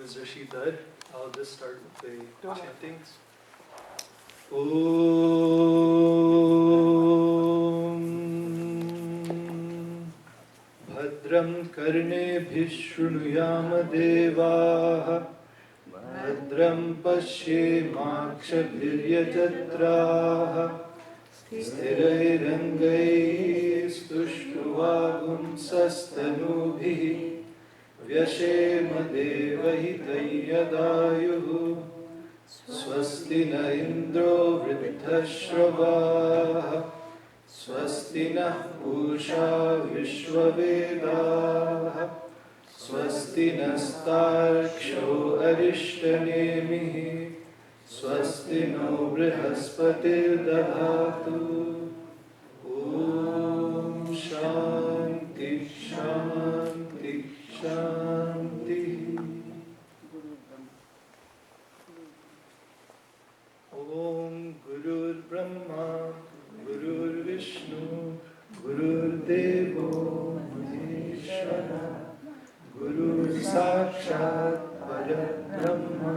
is Rishi Dud. I'll just start with the chanting. Om Bhadram Karnebhiः Shrunuyama Devaः Bhadram Pashyemakshabhiryajatraः Sthirairangai Stushtruvagumsastanubhiः Vyashema Devahitayadayuhu Swasti na Indro Vridhashravah Swasti na Pusha Vishwavedah Swasti nastarsho Arishtanemihi Swasti no Brihaspati Dadhatu Om Shanti Shanti Shanti. Om Gurur Brahma Gurur Vishnu Gurur Devo Maheshwara Gurur Sakshat Parabrahma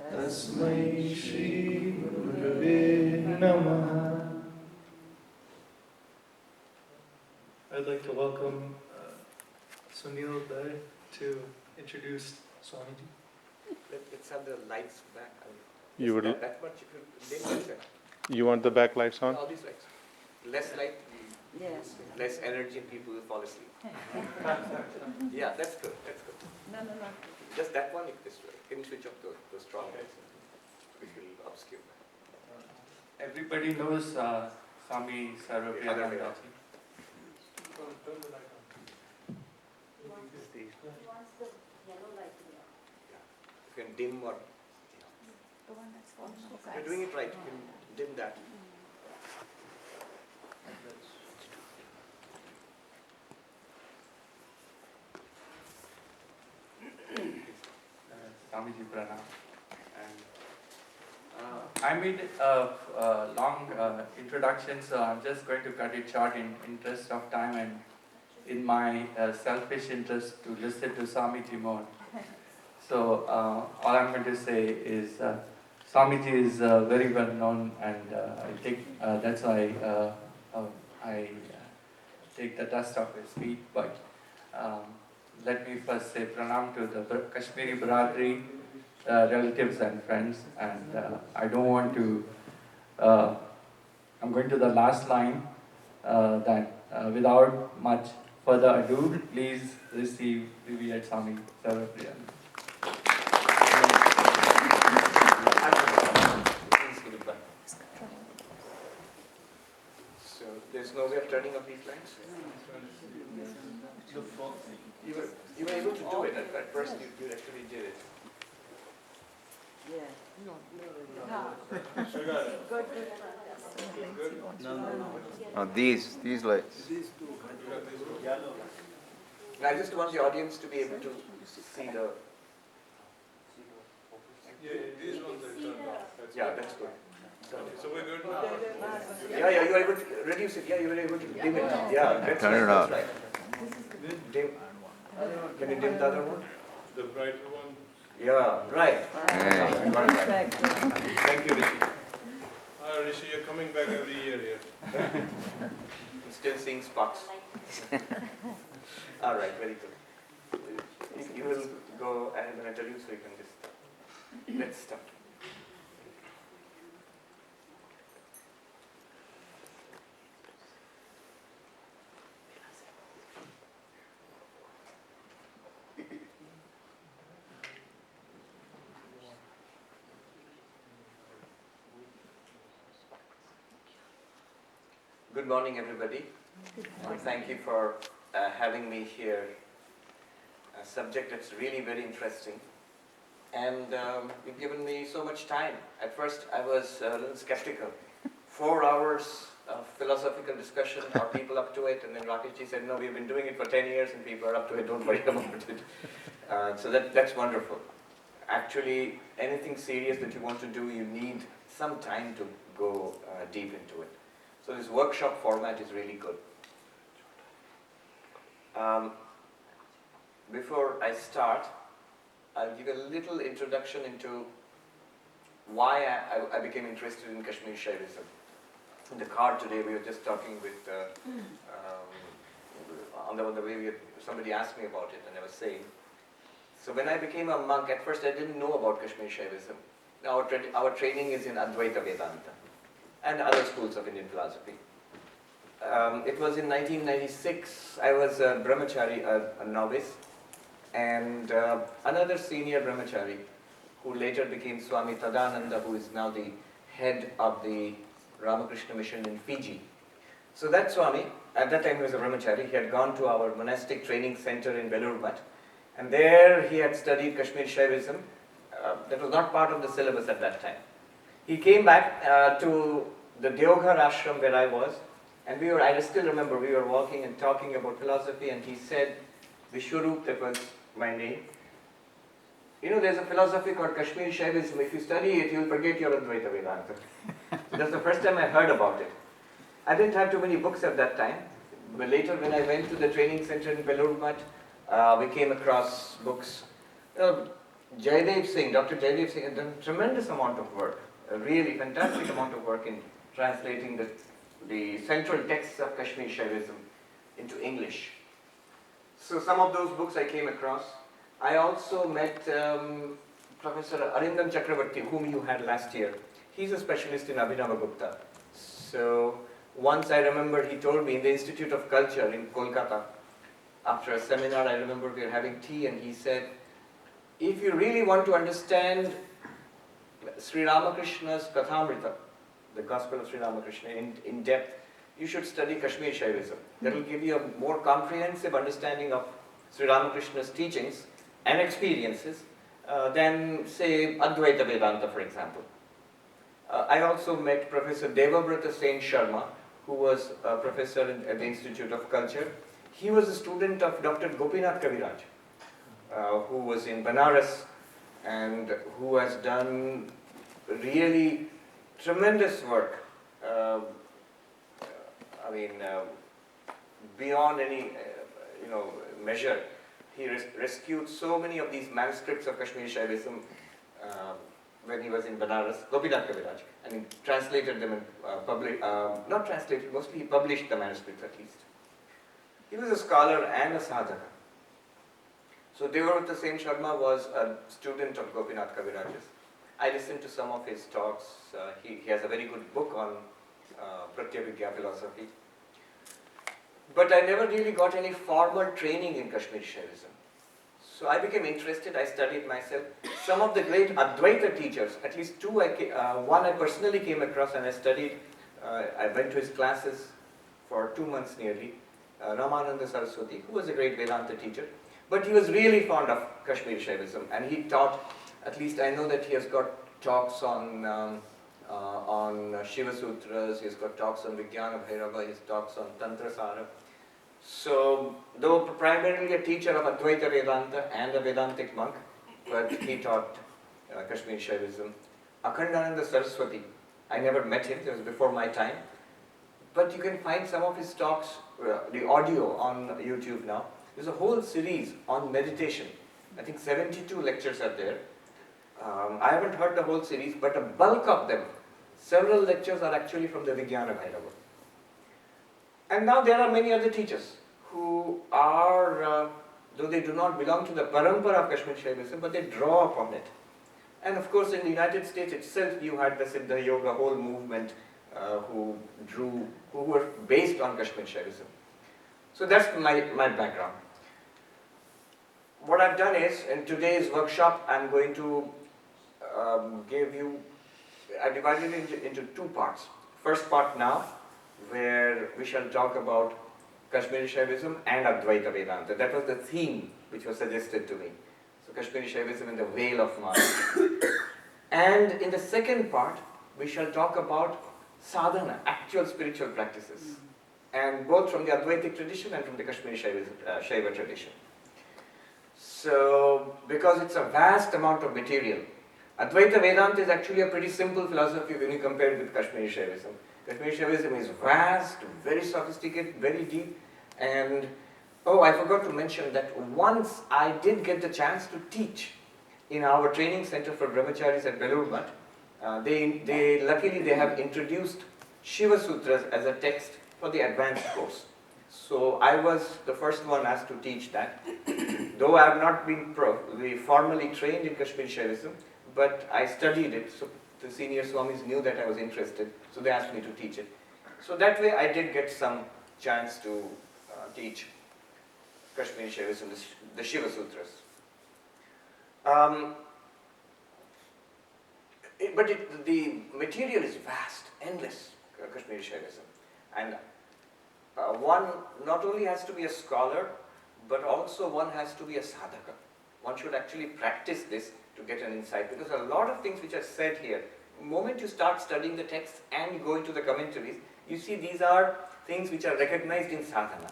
Tasmai Shri Gurave Namaha. I'd like to welcome Sunil Dai to introduce Swamiji. Let's have the lights back. You would. That much you could dim it. You want the backlights on? All these lights. Less light, Yes. less energy, and people will fall asleep. Yeah, that's good. That's good. No. Just that one, this way. Can you switch off the strong lights? Which will obscure. Everybody knows Swami Sarvapriyananda. You can dim or... The one that's falling on the You're doing it right. You can dim that. Swamiji Pranam. And I made a long introduction, so I'm just going to cut it short in interest of time and in my selfish interest to listen to Swamiji more. So all I'm going to say is Swamiji is very well known, and I think that's why I take the dust off his feet. But let me first say pranam to the Kashmiri Bradri, relatives and friends. And I don't want to, I'm going to the last line, that without much further ado, please receive Revered Swami Sarvapriyananda. So there's no way of turning off these lights? You were able to do it at first. You actually did it. Yeah. No, these lights. I just want the audience to be able to see the... These ones are turned off. Yeah, that's good. So we're good now. Yeah, you were able to reduce it. Yeah, you were able to dim it. Yeah, that's Turn it right. off. That's right. Dim. Can you dim the other one? The brighter one. Yeah, right. Hey. Thank you, Rishi. Rishi, you're coming back every year here. I'm still seeing spots. All right, very good. You will go ahead and I tell you, so you can just... Let's start. Good morning, everybody. Thank you for having me here. A subject that's really very interesting. And you've given me so much time. At first, I was a little skeptical. 4 hours of philosophical discussion, are people up to it? And then Rakeshji said, no, we've been doing it for 10 years and people are up to it, don't worry about it. So that's wonderful. Actually, anything serious that you want to do, you need some time to go deep into it. So this workshop format is really good. Before I start, I'll give a little introduction into why I became interested in Kashmiri Shaivism. In the car today, we were just talking with, on the way somebody asked me about it, and I was saying, so when I became a monk, at first I didn't know about Kashmiri Shaivism. Our training is in Advaita Vedanta and other schools of Indian philosophy. It was in 1996, I was a brahmachari, a novice, and another senior brahmachari who later became Swami Sarvapriyananda, who is now the head of the Ramakrishna mission in Fiji. So that Swami, at that time he was a brahmachari, he had gone to our monastic training center in Belur Math, and there he had studied Kashmiri Shaivism. That was not part of the syllabus at that time. He came back to the Deoghar ashram where I was, and I still remember, we were walking and talking about philosophy, and he said, Vishwarup, that was my name, you know, there's a philosophy called Kashmiri Shaivism. If you study it, you'll forget your Advaita Vedanta. So that's the first time I heard about it. I didn't have too many books at that time, but later when I went to the training center in Belur Math, we came across books. Jaidev Singh, Dr. Jaidev Singh had done a tremendous amount of work, a really fantastic amount of work in translating the central texts of Kashmiri Shaivism into English. So some of those books I came across. I also met Professor Arindam Chakravarti, whom you had last year. He's a specialist in Abhinava Gupta. So once I remember he told me in the Institute of Culture in Kolkata, after a seminar, I remember we were having tea, and he said, if you really want to understand Sri Ramakrishna's Kathamrita, the Gospel of Sri Ramakrishna in depth, you should study Kashmiri Shaivism. That will give you a more comprehensive understanding of Sri Ramakrishna's teachings and experiences than, say, Advaita Vedanta, for example. I also met Professor Devabrata Sen Sharma, who was a professor at the Institute of Culture. He was a student of Dr. Gopinath Kaviraj, who was in Banaras and who has done really tremendous work. Beyond any measure. He rescued so many of these manuscripts of Kashmiri Shaivism when he was in Banaras, Gopinath Kaviraj, and he translated them and not translated, mostly he published the manuscripts at least. He was a scholar and a sadhaka. So Devabrata Sen Sharma was a student of Gopinath Kaviraj's. I listened to some of his talks. He has a very good book on Pratyabhigya philosophy. But I never really got any formal training in Kashmiri Shaivism. So I became interested, I studied myself. Some of the great Advaita teachers, at least two, one I personally came across and I studied, I went to his classes for 2 months nearly, Ramananda Saraswati, who was a great Vedanta teacher, but he was really fond of Kashmiri Shaivism, and he taught, at least I know that he has got talks on Shiva Sutras, he's got talks on Vijnana Bhairava, his talks on Tantra Sara. So, though primarily a teacher of Advaita Vedanta and a Vedantic monk, but he taught Kashmiri Shaivism. Akhandananda Saraswati, I never met him, it was before my time, but you can find some of his talks, the audio on YouTube now. There's a whole series on meditation. I think 72 lectures are there. I haven't heard the whole series, but a bulk of them, several lectures are actually from the Vijnana Bhairava. And now there are many other teachers who are, though they do not belong to the parampara of Kashmiri Shaivism, but they draw upon it. And of course in the United States itself you had the Siddha Yoga whole movement who were based on Kashmiri Shaivism. So that's my background. What I've done is, in today's workshop, I'm going to I divided it into 2 parts. First part now, where we shall talk about Kashmiri Shaivism and Advaita Vedanta. That was the theme which was suggested to me. So Kashmiri Shaivism in the veil of mind. And in the second part, we shall talk about sadhana, actual spiritual practices. And both from the Advaitic tradition and from the Kashmiri Shaiva tradition. So, because it's a vast amount of material, Advaita Vedanta is actually a pretty simple philosophy when you compare it with Kashmiri Shaivism. Kashmiri Shaivism is vast, very sophisticated, very deep, and I forgot to mention that once I did get the chance to teach in our training center for brahmacharis at Belur Math, they luckily they have introduced Shiva Sutras as a text for the advanced course. So I was the first one asked to teach that. Though I have not been formally trained in Kashmiri Shaivism, but I studied it. So the senior Swamis knew that I was interested, so they asked me to teach it. So that way I did get some chance to teach Kashmiri Shaivism, the Shiva Sutras. The material is vast, endless, Kashmiri Shaivism. And one not only has to be a scholar, but also one has to be a sadhaka. One should actually practice this to get an insight, because a lot of things which are said here, the moment you start studying the text and you go into the commentaries, you see these are things which are recognized in sadhana.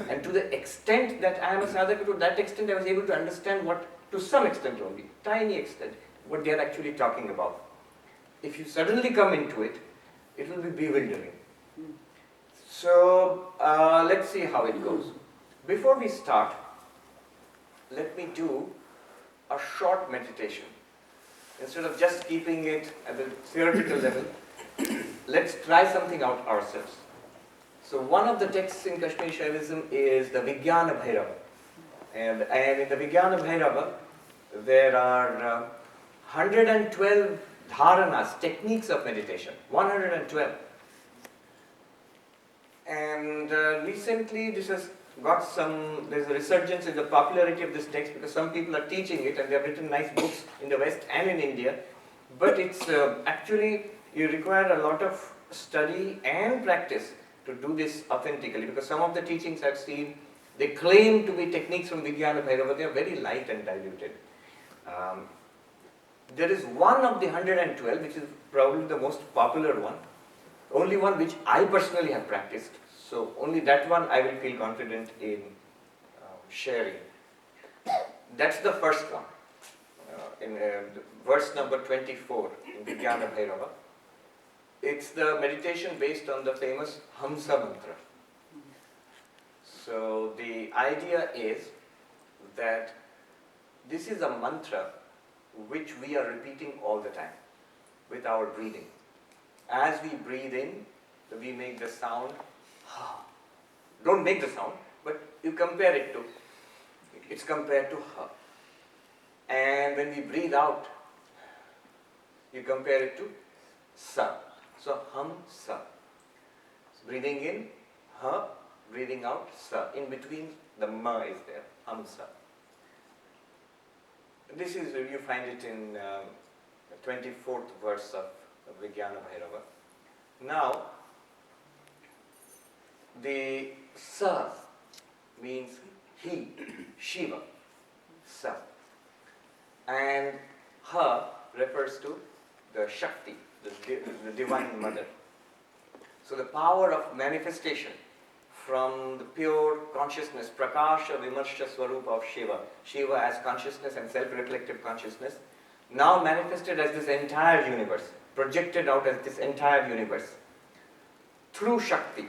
And to the extent that I am a sadhaka, to that extent I was able to understand what, to some extent only, tiny extent, what they are actually talking about. If you suddenly come into it, it will be bewildering. So let's see how it goes. Before we start, let me do a short meditation. Instead of just keeping it at the theoretical level, let's try something out ourselves. So one of the texts in Kashmiri Shaivism is the Vijnana Bhairava. And in the Vijnana Bhairava, there are 112 dharanas, techniques of meditation. 112. And recently this has got there's a resurgence in the popularity of this text, because some people are teaching it and they have written nice books in the West and in India. But it's actually, you require a lot of study and practice to do this authentically, because some of the teachings I've seen, they claim to be techniques from Vijnana Bhairava, they are very light and diluted. There is one of the 112, which is probably the most popular one, only one which I personally have practiced. So only that one I will feel confident in sharing. That's the first one, in verse number 24 in Vijnana Bhairava. It's the meditation based on the famous Hamsa mantra. So the idea is that this is a mantra which we are repeating all the time with our breathing. As we breathe in, we make the sound ha. Don't make the sound, but you compare it to, it's compared to ha. And when we breathe out, you compare it to sa. So hum sa. Breathing in, ha. Breathing out, sa. In between, the ma is there, hum sa. This is, you find it in the 24th verse of Vijnana Bhairava. Now, the sa means he, Shiva, sa. And ha refers to the Shakti, the Divine Mother. So the power of manifestation from the pure consciousness, Prakasha Vimarsha Swarupa of Shiva, Shiva as consciousness and self-reflective consciousness, now manifested as this entire universe, projected out as this entire universe, through Shakti,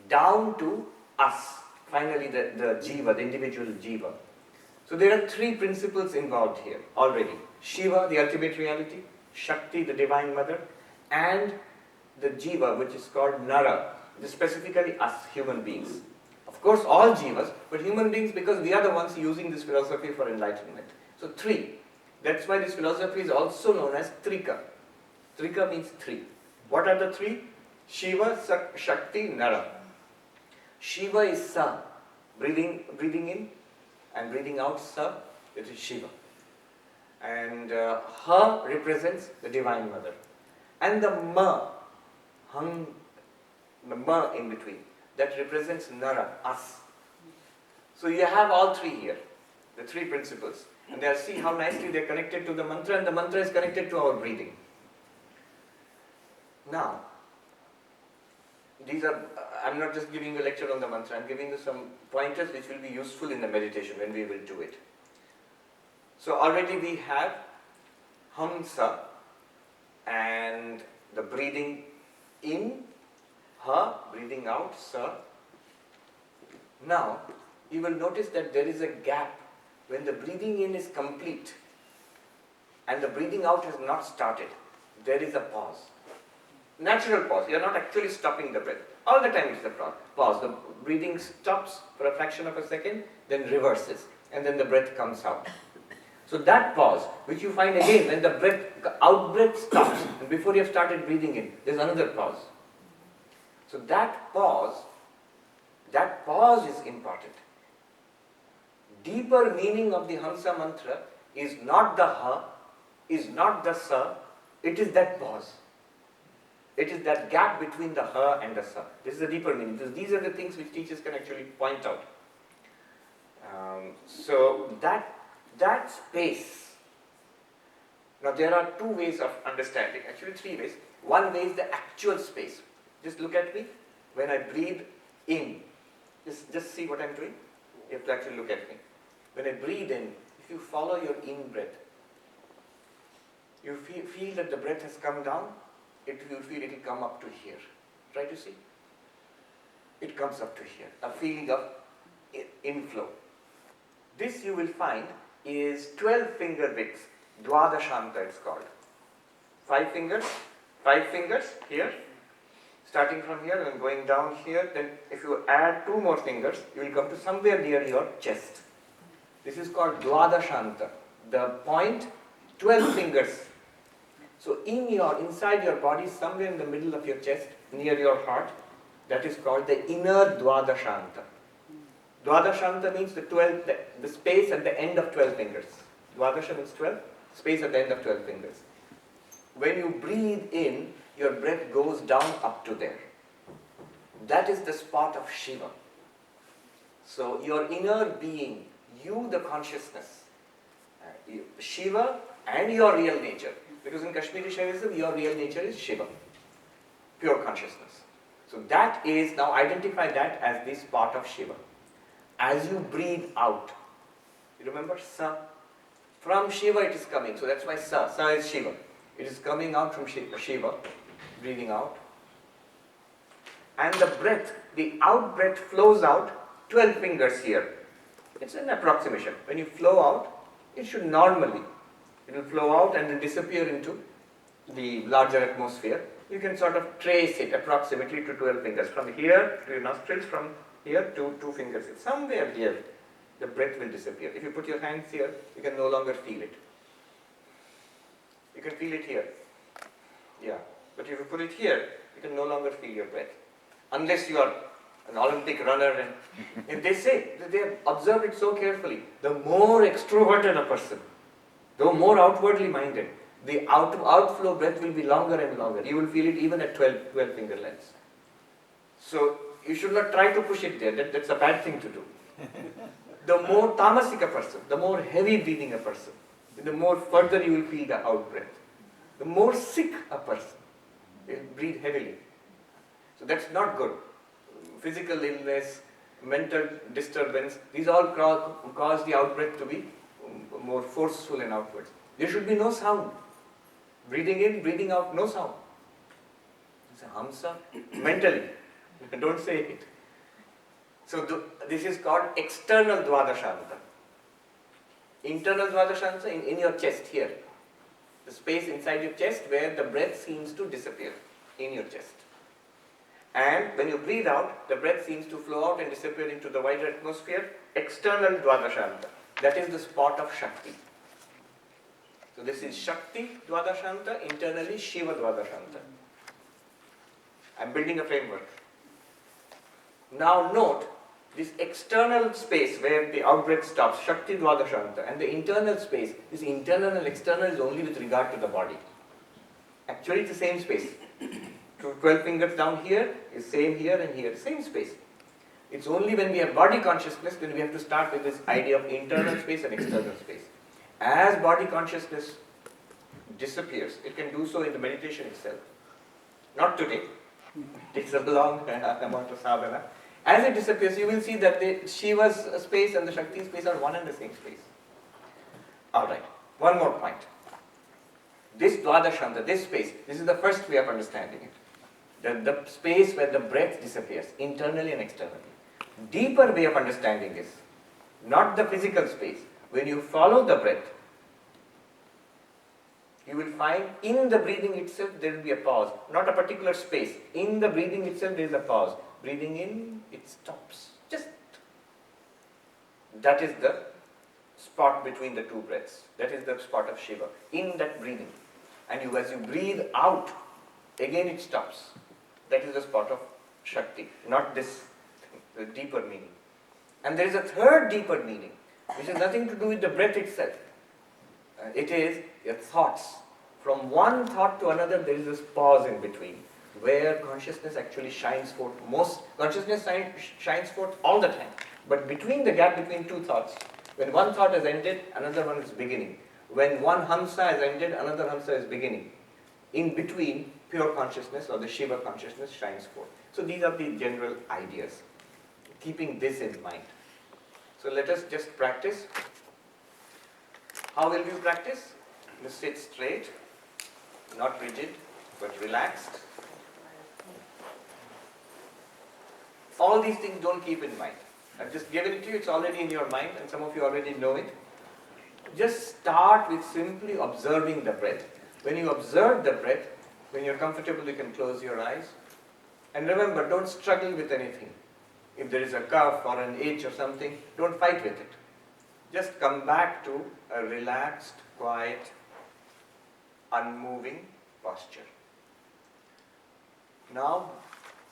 down to us, finally the Jiva, the individual Jiva. So there are three principles involved here already. Shiva, the ultimate reality, Shakti, the Divine Mother, and the Jiva, which is called Nara, specifically us, human beings. Of course, all Jivas, but human beings because we are the ones using this philosophy for enlightenment. So three. That's why this philosophy is also known as Trika. Trika means three. What are the three? Shiva, Shakti, Nara. Shiva is Sa, breathing in and breathing out Sa, it is Shiva. And Ha represents the Divine Mother. And the Ma, Hung, the Ma in between, that represents Nara, us. So you have all three here, the three principles. And they'll see how nicely they're connected to the mantra, and the mantra is connected to our breathing. Now, these are, I'm not just giving you a lecture on the mantra, I'm giving you some pointers which will be useful in the meditation when we will do it. So already we have Hamsa and the breathing in, Ha, breathing out, Sa. Now, you will notice that there is a gap when the breathing in is complete and the breathing out has not started, there is a pause. Natural pause. You are not actually stopping the breath. All the time it is a pause. The breathing stops for a fraction of a second, then reverses, and then the breath comes out. So that pause, which you find again when the out breath stops, and before you have started breathing in, there's another pause. So that pause is important. Deeper meaning of the Hamsa mantra is not the ha, is not the sa, it is that pause. It is that gap between the ha and the sa. This is the deeper meaning, because these are the things which teachers can actually point out. So that space, now there are two ways of understanding, actually three ways. One way is the actual space. Just look at me. When I breathe in, just see what I'm doing. You have to actually look at me. When I breathe in, if you follow your in-breath, you feel that the breath has come down, you feel it will come up to here. Try to see. It comes up to here. A feeling of inflow. This you will find is 12 finger widths. Dwadashanta it's called. 5 fingers here. Starting from here and going down here, then if you add 2 more fingers, you will come to somewhere near your chest. This is called Dwadashanta. The point, 12 fingers. So inside your body, somewhere in the middle of your chest, near your heart, that is called the inner Dwadashanta. Dwadashanta means the space at the end of 12 fingers. Dwadasha means 12, space at the end of 12 fingers. When you breathe in, your breath goes down up to there. That is the spot of Shiva. So your inner being, you the consciousness, Shiva and your real nature. Because in Kashmiri Shaivism, your real nature is Shiva, pure consciousness. So that is, now identify that as the spot of Shiva. As you breathe out, you remember Sa? From Shiva it is coming, so that's why Sa is Shiva. It is coming out from Shiva, breathing out. And the breath, the out breath flows out 12 fingers here. It's an approximation. When you flow out, it should normally, it will flow out and then disappear into the larger atmosphere. You can sort of trace it approximately to 12 fingers. From here to your nostrils, from here to 2 fingers. Somewhere here, the breath will disappear. If you put your hands here, you can no longer feel it. You can feel it here. Yeah. But if you put it here, you can no longer feel your breath. Unless you are an Olympic runner, and they say that they have observed it so carefully. The more extroverted a person, the more outwardly minded, the outflow breath will be longer and longer. You will feel it even at 12 finger lengths. So you should not try to push it there. That's a bad thing to do. The more tamasic a person, the more heavy breathing a person, the more further you will feel the out breath. The more sick a person, they will breathe heavily. So that's not good. Physical illness, mental disturbance, these all cause the out breath to be more forceful and outwards. There should be no sound. Breathing in, breathing out, no sound. It's a hamsa. Mentally, don't say it. So this is called external Dwadashanta. Internal Dwadashanta in your chest here. The space inside your chest where the breath seems to disappear in your chest. And when you breathe out, the breath seems to flow out and disappear into the wider atmosphere. External Dwadashanta. That is the spot of Shakti. So this is Shakti Dwadashanta, internally Shiva Dwadashanta. I'm building a framework. Now note, this external space where the out-breath stops, Shakti Dwadashanta, and the internal space, this internal and external is only with regard to the body. Actually it's the same space. 12 fingers down here is same here and here, same space. It's only when we have body consciousness then we have to start with this idea of internal space and external space. As body consciousness disappears, it can do so in the meditation itself. Not today. It takes a long amount of sadhana. As it disappears, you will see that the Shiva's space and the Shakti space are one and the same space. Alright, one more point. This Dwadashanta, this space, this is the first way of understanding it. The space where the breath disappears, internally and externally. Deeper way of understanding is not the physical space. When you follow the breath, you will find in the breathing itself there will be a pause, not a particular space. In the breathing itself there is a pause. Breathing in, it stops. Just that is the spot between the two breaths. That is the spot of Shiva, in that breathing. And you, as you breathe out, again it stops. That is the spot of Shakti, not this, the deeper meaning. And there is a third deeper meaning, which has nothing to do with the breath itself. It is your thoughts. From one thought to another, there is this pause in between, where consciousness actually shines forth most. Consciousness shines forth all the time. But between the gap between two thoughts, when one thought has ended, another one is beginning. When one hamsa has ended, another hamsa is beginning. In between, pure consciousness or the Shiva consciousness shines forth. So these are the general ideas, keeping this in mind. So let us just practice. How will you practice? You sit straight, not rigid, but relaxed. All these things don't keep in mind. I've just given it to you, it's already in your mind, and some of you already know it. Just start with simply observing the breath. When you observe the breath, when you're comfortable, you can close your eyes. And remember, don't struggle with anything. If there is a cuff or an itch or something, don't fight with it. Just come back to a relaxed, quiet, unmoving posture. Now,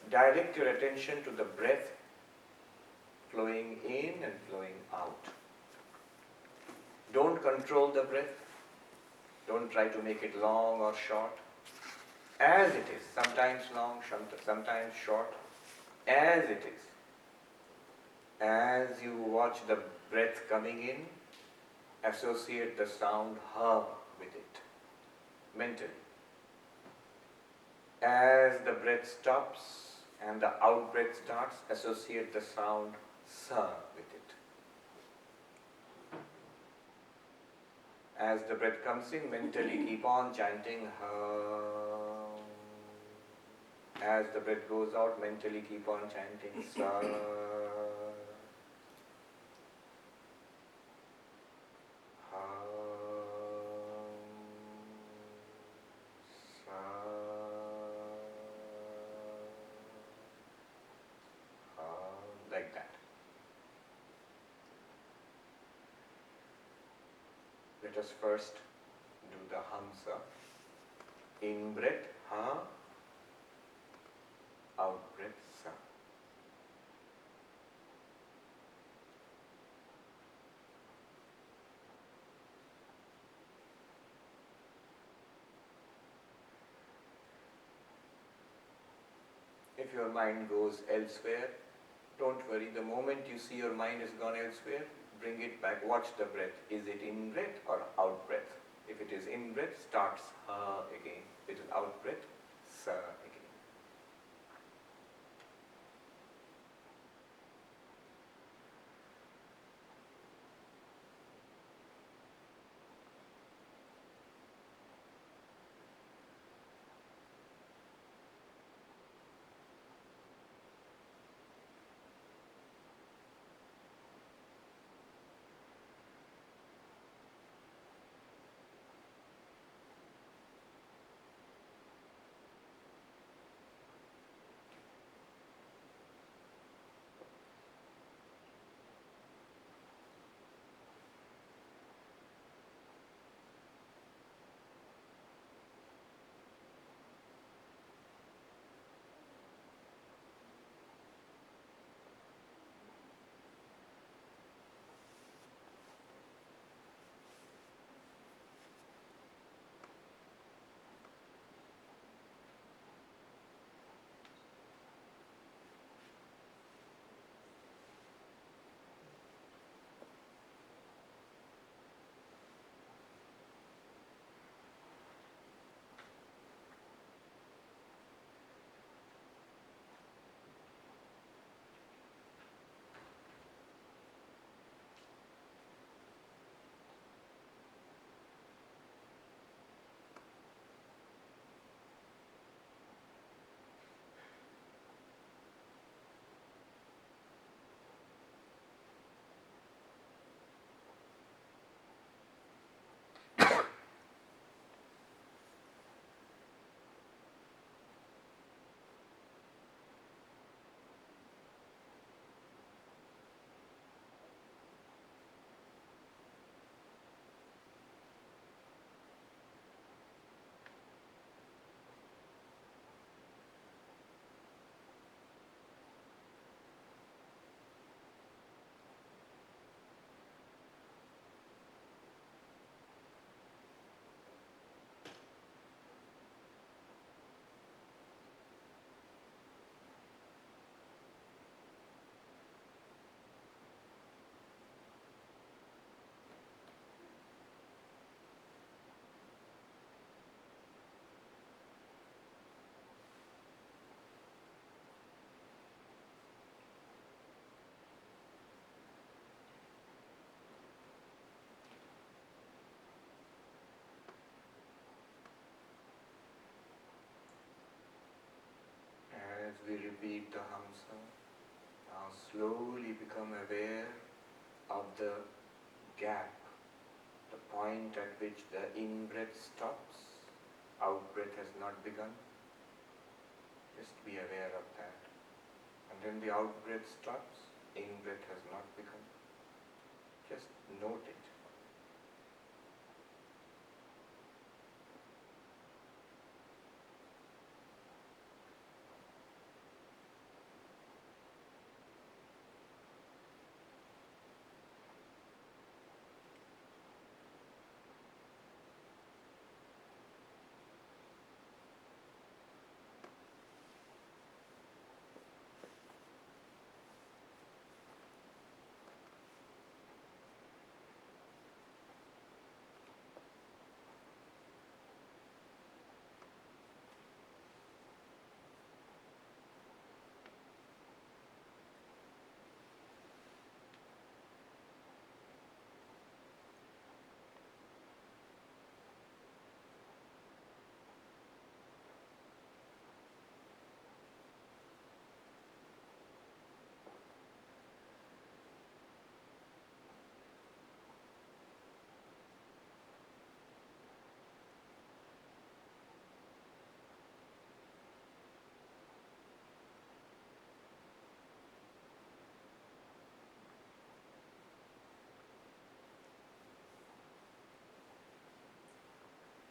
direct your attention to the breath flowing in and flowing out. Don't control the breath. Don't try to make it long or short. As it is, sometimes long, sometimes short, as it is. As you watch the breath coming in, associate the sound ha with it, mentally. As the breath stops and the out breath starts, associate the sound sa with it. As the breath comes in, mentally keep on chanting ha. As the breath goes out, mentally keep on chanting sa. Like that. Let us first do the hamsa. In breath, ha. Out breath, sa. If your mind goes elsewhere, don't worry. The moment you see your mind has gone elsewhere, bring it back. Watch the breath. Is it in breath or out breath? If it is in breath, starts ha again. If it is out breath, sa again. we repeat the Hamsa, now slowly become aware of the gap, the point at which the in-breath stops, out-breath has not begun. Just be aware of that. And then the out-breath stops, in-breath has not begun. Just note it.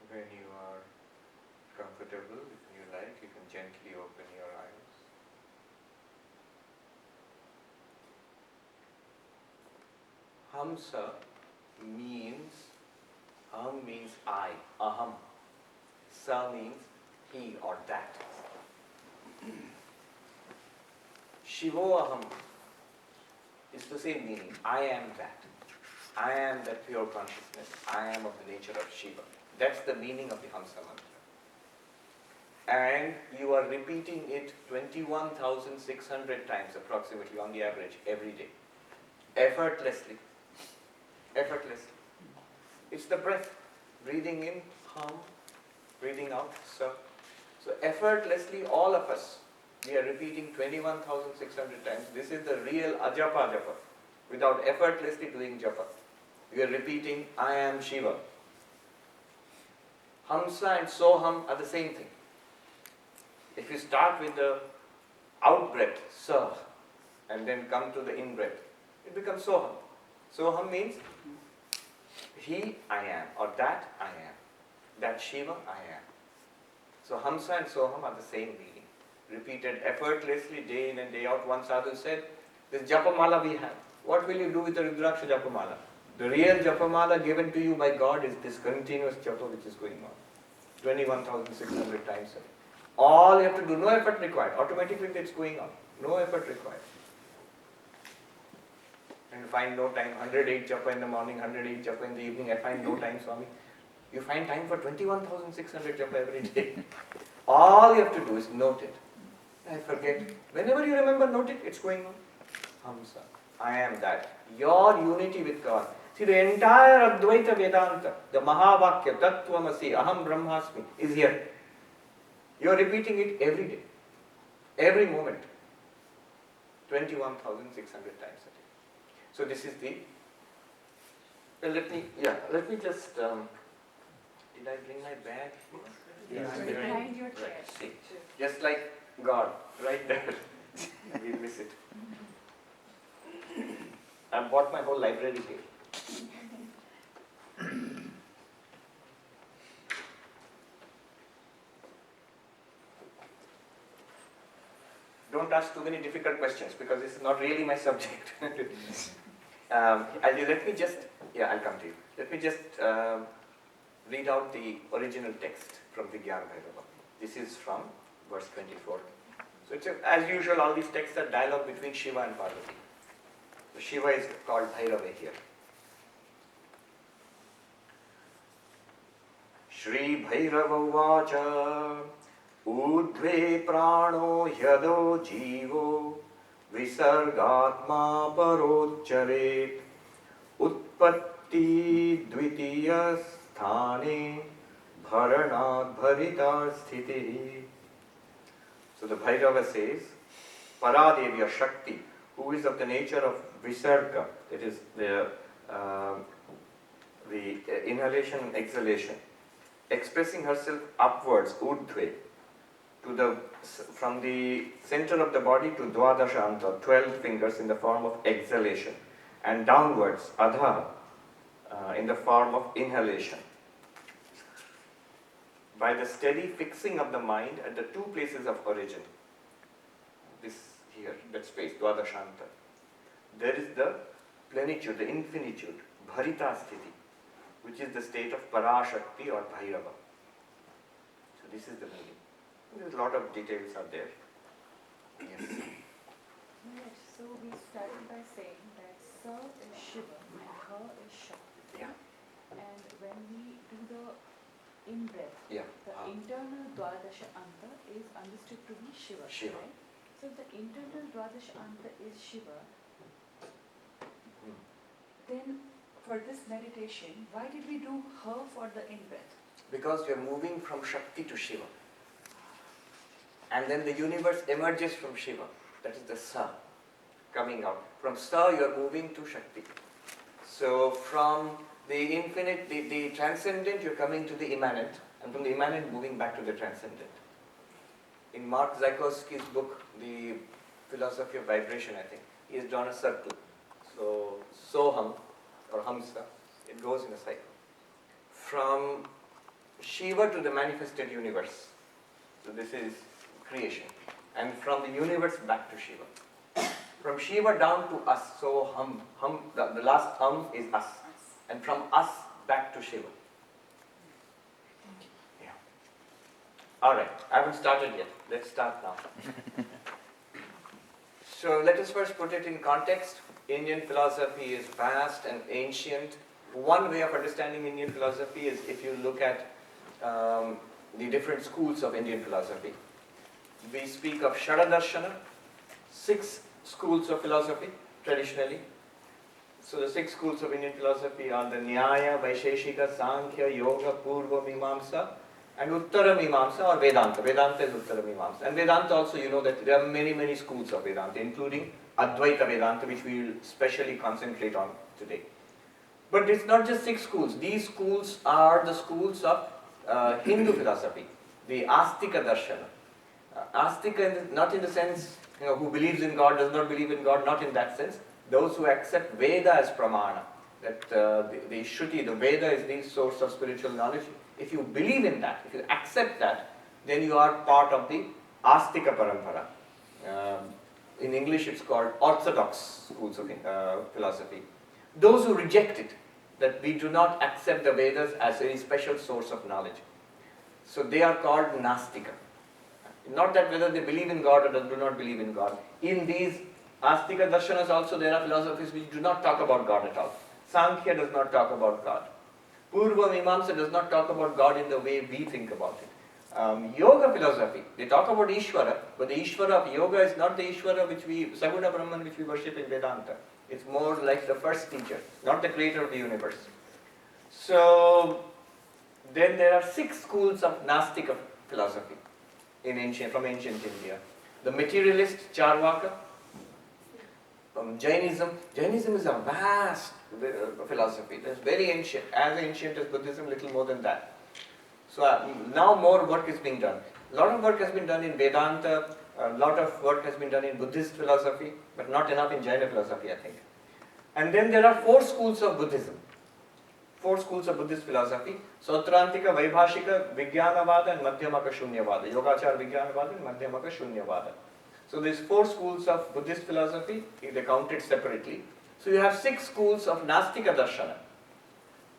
When you are comfortable, if you like, you can gently open your eyes. Hamsa means, Ham means I, aham. Sa means he or that. Shivo aham is the same meaning. I am that. I am that pure consciousness. I am of the nature of Shiva. That's the meaning of the Hamsa mantra. And you are repeating it 21,600 times approximately on the average every day. Effortlessly. Effortlessly. It's the breath. Breathing in, hum. Breathing out, sa. So effortlessly all of us, we are repeating 21,600 times. This is the real ajapa japa. Without effortlessly doing japa. We are repeating, I am Shiva. Hamsa and Soham are the same thing. If you start with the out-breath, Sa, and then come to the in-breath, it becomes Soham. Soham means he, I am, or that, I am. That Shiva, I am. So Hamsa and Soham are the same meaning. Repeated effortlessly day in and day out. One sadhu said, this Japamala we have. What will you do with the Rudraksha Japamala? The real Japamala given to you by God is this continuous Japa which is going on. 21,600 times a day. All you have to do, no effort required. Automatically it's going on. No effort required. And you find no time. 108 Japa in the morning, 108 Japa in the evening. I find no time, Swami. You find time for 21,600 Japa every day. All you have to do is note it. I forget. Whenever you remember, note it. It's going on. Hamsa. I am that. Your unity with God. See, the entire Advaita Vedanta, the Mahavakya, Tattvamasi, Aham Brahmasmi, is here. You are repeating it every day, every moment, 21,600 times a day. So this is the. Let me just. Did I bring my bag? Yes. Behind Behind your chair. Right. See, just like God, right there. We miss it. I bought my whole library here. Don't ask too many difficult questions because this is not really my subject. I'll come to you. Let me just read out the original text from Vigyan Bhairava. This is from verse 24. So it's as usual, all these texts are dialogue between Shiva and Parvati. So Shiva is called Bhairava here. Shri Bhairava Vacha Udve Prano Yado Jivo Visargatma Parocharet Utpatti Dvitiya Sthane Bharanat Bharita Sthiti. So the Bhairava says, Paradevi or Shakti, who is of the nature of Visarga, that is the inhalation and exhalation, expressing herself upwards, urdhve, from the center of the body to Dwadasha Anta, 12 fingers in the form of exhalation, and downwards, Adha, in the form of inhalation. By the steady fixing of the mind at the two places of origin, this here, that space, Dwadashanta, there is the plenitude, the infinitude, Bharita Sthiti, which is the state of Parashakti or Bhairava. So this is the meaning. There's a lot of details are there. Yes. Yes, so we started by saying that Sa is Shiva and Ha is Shakti. Yeah. And when we do the in-breath, Yeah. the internal Dwadasha Anta is understood to be Shiva, Shiva. right? So if the internal Dwadasha Anta is Shiva, then for this meditation, why did we do Ha for the in-breath? Because we are moving from Shakti to Shiva. And then the universe emerges from Shiva. That is the Sa coming out. From Sa you are moving to Shakti. So from the infinite, the transcendent, you're coming to the immanent. And from the immanent moving back to the transcendent. In Mark Zykowski's book, The Philosophy of Vibration, I think, he has drawn a circle. So Soham or Hamsa, it goes in a cycle. From Shiva to the manifested universe. So this is creation. And from the universe back to Shiva. From Shiva down to us. So the last hum is us. And from us back to Shiva. Yeah. Alright, I haven't started yet. Let's start now. So let us first put it in context. Indian philosophy is vast and ancient. One way of understanding Indian philosophy is if you look at the different schools of Indian philosophy. We speak of Shadadarshana, 6 schools of philosophy traditionally. So the 6 schools of Indian philosophy are the Nyaya, Vaisheshika, Sankhya, Yoga, Purva Mimamsa, and Uttara Mimamsa or Vedanta. Vedanta is Uttara Mimamsa. And Vedanta also, you know that there are many, many schools of Vedanta, including Advaita Vedanta, which we will specially concentrate on today. But it's not just 6 schools. These schools are the schools of Hindu philosophy, the Astika Darshana. Astika, not in the sense, who believes in God, does not believe in God, not in that sense. Those who accept Veda as pramana, that the Shruti, the Veda is the source of spiritual knowledge. If you believe in that, if you accept that, then you are part of the Astika Parampara. In English it's called Orthodox schools of philosophy. Those who reject it, that we do not accept the Vedas as any special source of knowledge. So they are called Nastika. Not that whether they believe in God or do not believe in God. In these Astika Darshanas also there are philosophies which do not talk about God at all. Sankhya does not talk about God. Purva Mimamsa does not talk about God in the way we think about it. Yoga philosophy, they talk about Ishvara, but the Ishvara of yoga is not the Ishvara which we, Saguna Brahman, which we worship in Vedanta. It's more like the first teacher, not the creator of the universe. So, then there are 6 schools of Nastika philosophy from ancient India. The materialist Charvaka, Jainism. Jainism is a vast philosophy. It's very ancient, as ancient as Buddhism, little more than that. So now more work is being done. A lot of work has been done in Vedanta, a lot of work has been done in Buddhist philosophy, but not enough in Jaina philosophy, I think. And then there are 4 schools of Buddhism. 4 schools of Buddhist philosophy: Sautrantika, Vaibhashika, Vijnanavada, and Madhyamaka Shunyavada. Yogachara Vijnanavada and Madhyamaka Shunyavada. So these 4 schools of Buddhist philosophy, they're counted separately. So you have 6 schools of Nastika Darshana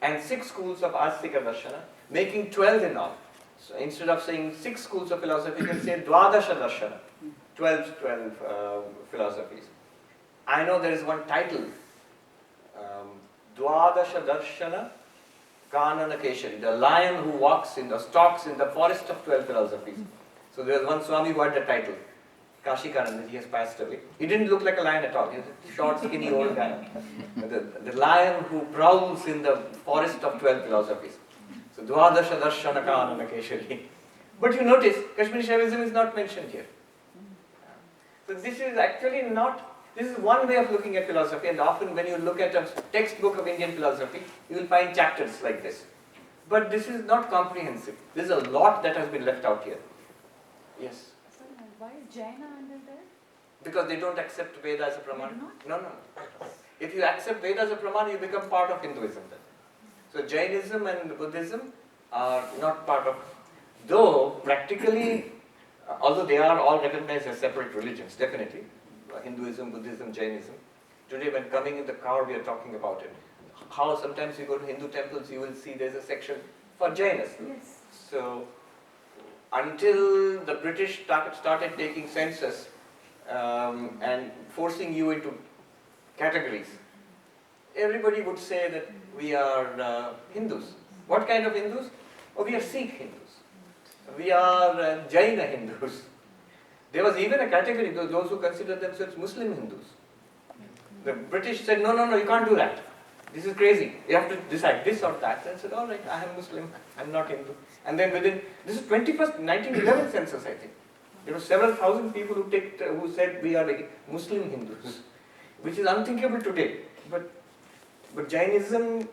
and 6 schools of Astika Darshana, making 12 in all. So instead of saying 6 schools of philosophy, you can say Dwadasha Darshana, 12 philosophies. I know there is one title, Dwadasha Darshana Kanana Keshari, the lion who stalks in the forest of 12 philosophies. So there was one Swami who had the title, Kashikananda, he has passed away. He didn't look like a lion at all. He was a short, skinny old guy. The lion who prowls in the forest of 12 philosophies. So Dwadasha Darshana Kanana Keshari. But you notice, Kashmiri Shaivism is not mentioned here. So this is actually not, this is one way of looking at philosophy, and often when you look at a textbook of Indian philosophy, you will find chapters like this. But this is not comprehensive. There's a lot that has been left out here. Yes. So why is Jaina under there? Because they don't accept Veda as a Praman. They do not? No, no. If you accept Veda as a Praman, you become part of Hinduism then. So Jainism and Buddhism are not part of, though practically, although they are all recognized as separate religions, definitely, Hinduism, Buddhism, Jainism. Today when coming in the car, we are talking about it. How sometimes you go to Hindu temples, you will see there's a section for Jainas. Yes. So, until the British started taking census and forcing you into categories, everybody would say that we are Hindus. What kind of Hindus? Oh, we are Sikh Hindus. We are Jaina Hindus. There was even a category, those who consider themselves Muslim Hindus. The British said, no, no, no, you can't do that. This is crazy. You have to decide this or that. And I said, all right, I am Muslim, I'm not Hindu. And then within, this is 1911 census, I think. There were several thousand people who said we are Muslim Hindus, which is unthinkable today. But Jainism,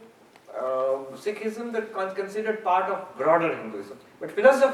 Sikhism, they're considered part of broader Hinduism. But philosophy